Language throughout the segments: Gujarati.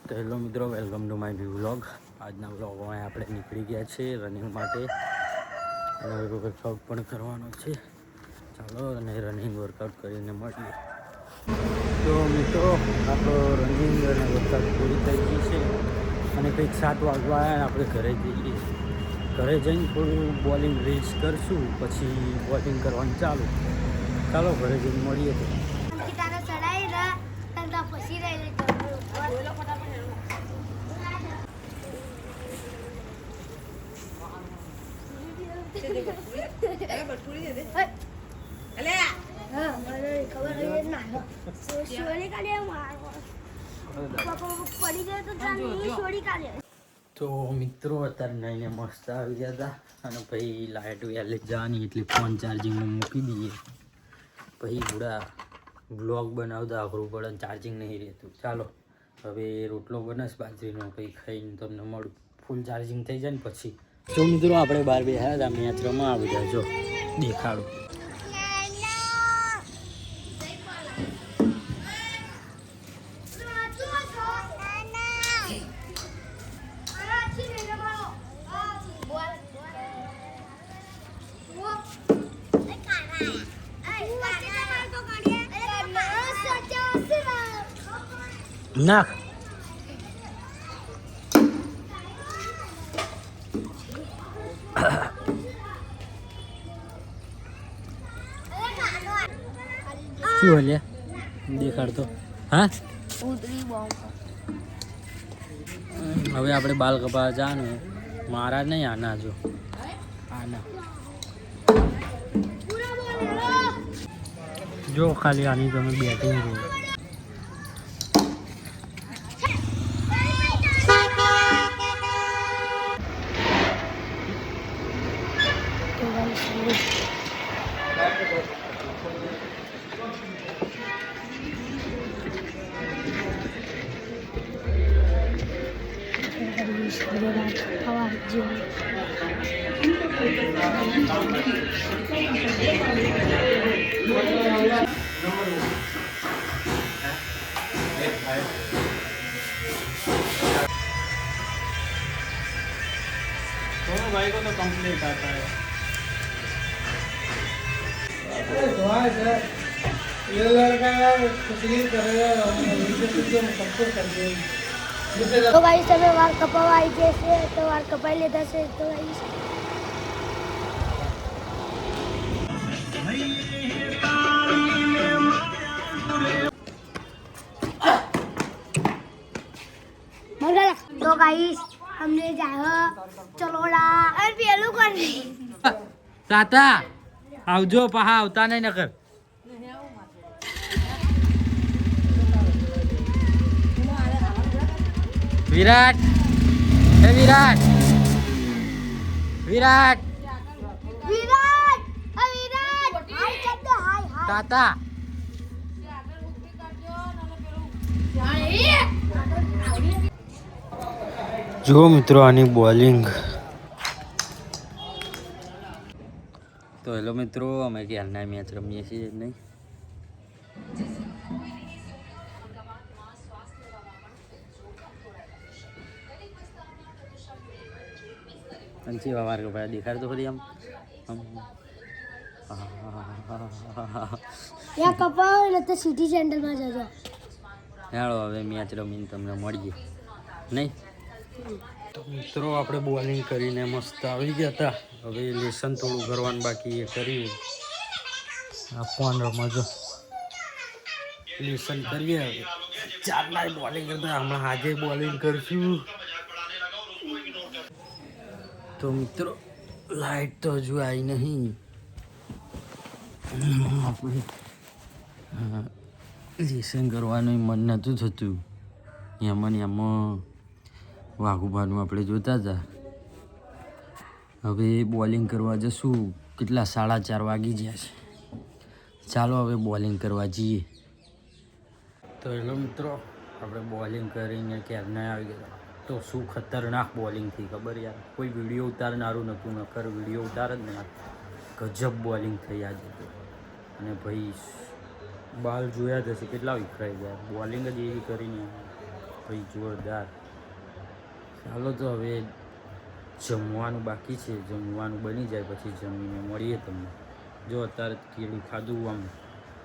તો હેલો મિત્રો, welcome to my new vlog. આજના વ્લોગમાં આપણે નીકળી ગયા છીએ રનિંગ માટે અને વર્કઆઉટ પણ કરવાનો છે. ચાલો અને રનિંગ વર્કઆઉટ કરીને મળીએ. તો મિત્રો, આપણો રનિંગ અને વર્કઆઉટ પૂરી થઈ ગઈ છે અને કંઈક 7 વાગવા આવ્યા. આપણે ઘરે જઈએ. ઘરે જઈને થોડું બોલિંગ રેસ કરશું, પછી બોલિંગ કરવાનું ચાલો ઘરે જઈને મળીએ. તો તો મિત્રો, અત્યારે નઈને મસ્ત આવી ગયા હતા અને પછી લાઇટ વહેલી જવાની એટલે ફોન ચાર્જિંગમાં મૂકી દઈએ. પછી પૂરા વ્લોગ બનાવતા આખરું પડે, ચાર્જિંગ નહીં રહેતું. ચાલો હવે રોટલો બનસ બાજરીનો, કંઈ ખાઈને તમને મળું. ફૂલ ચાર્જિંગ થઈ જાય ને પછી. તો મિત્રો, આપણે બહાર બેઠા હતા, મેચ રમવા આવી ગયા. જો દેખાડો. નાખ. શું બોલ્યા? દેખાડતો. હા, હવે આપણે બાલ કપા જવાનું. મારા નહીં, આના જો આના જો ખાલી આની તમે બેટિંગ જુઓ. दोनों भाई को तो कंप्लीट आता है. ये लड़का यार तकलीफ करेगा, सबको कर देगा. तो गाइस हमें वार कपावाई जैसे तो वार कपाई लेता से तो गाइस तो गाइस हमने जाया चलोड़ा और पेलू कर रही તાતા આવજો. પહા આવતા નહીં નકર. વિરાટ, હે વિરાટ, વિરાટ, विराट विराट हाय शब्द हाय हाय તાતા. જો મિત્રો, આની બોલિંગ. તો હેલો મિત્રો, અમે ક્યારના મેચ રમીએ છીએ નહીં. અંચી વાર કે ભાઈ દેખાડ તો ખરી આમ. या कपाव ને તો સિટી સેન્ટર માં જજો. ચાલો હવે મેચ રમીને તમને મળીએ નહીં. તો મિત્રો, આપણે બોલિંગ કરીને મસ્ત આવી ગયા હતા. હવે લેસન થોડું કરવાનું બાકી એ કર્યું. આ ફોન રમજો, લેસન કરીએ. હવે ચારના બોલિંગ કરતા હમણાં આજે બોલિંગ કરશું. તો મિત્રો, લાઈટ તો હજુ આવી નહીં. આપણે લેસન કરવાનું મન નહોતું થતું. એમાં ને એમાં વાઘુબાનું આપણે જોતા હતા. હવે બોલિંગ કરવા જશું. કેટલા 4:30 વાગી ગયા છે. ચાલો હવે બોલિંગ કરવા જઈએ. તો હેલો મિત્રો, આપણે બોલિંગ કરીને ક્યારના આવી ગયા. તો શું ખતરનાક બોલિંગ થઈ ખબર યાર. કોઈ વિડીયો ઉતારનારું નહોતું, નકર વિડીયો ઉતાર જ ને. ગજબ બોલિંગ થઈ આજે તો. અને ભાઈ બાલ જોયા જશે કેટલા વિખરાઈ ગયા. બોલિંગ જ એવી કરીને ભાઈ જોરદાર. ચાલો તો હવે જમવાનું બાકી છે, જમવાનું બની જાય પછી જમીને મળીએ તમને. જો અત્યારે કેળું ખાધું આમ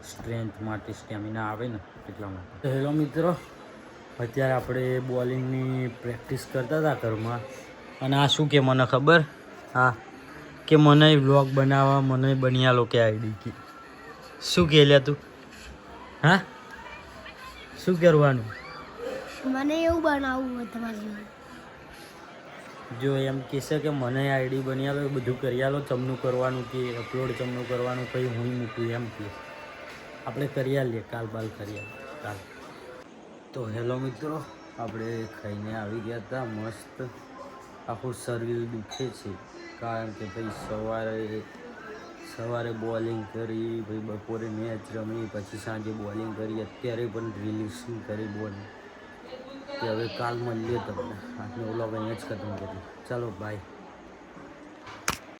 સ્ટ્રેન્થ માટે, સ્ટેમિના આવે ને એટલા માટે. તો હેલો મિત્રો, અત્યારે આપણે બોલિંગની પ્રેક્ટિસ કરતા હતા ઘરમાં. અને આ શું કે મને ખબર, હા કે મને વ્લોગ બનાવવા મને બન્યા લોકો આઈડી કે શું કે લ્યા તું? હા શું કરવાનું? મને એવું બનાવવું હોય તમારી જોડે. જો એમ કહેશે કે મને આઈડી બની આલો, બધું કરી આલો, ચમનું કરવાનું કે અપલોડ ચમનું કરવાનું કંઈ હું મૂકું એમ કે આપણે કરી આલીએ, કાલ બાલ કરી આલીએ કાલ. તો હેલો મિત્રો, આપણે ખાઈને આવી ગયા હતા મસ્ત. આખું શરીર દુખે છે કારણ કે ભાઈ સવારે બોલિંગ કરી, ભાઈ બપોરે મેચ રમી, પછી સાંજે બોલિંગ કરી, અત્યારે પણ રિલીઝિંગ કરી બોલિંગ. કે હવે કાલ મળીએ તમને. આજનો વ્લોગ અહીંયા જ ખતમ કરીએ. ચાલો બાય.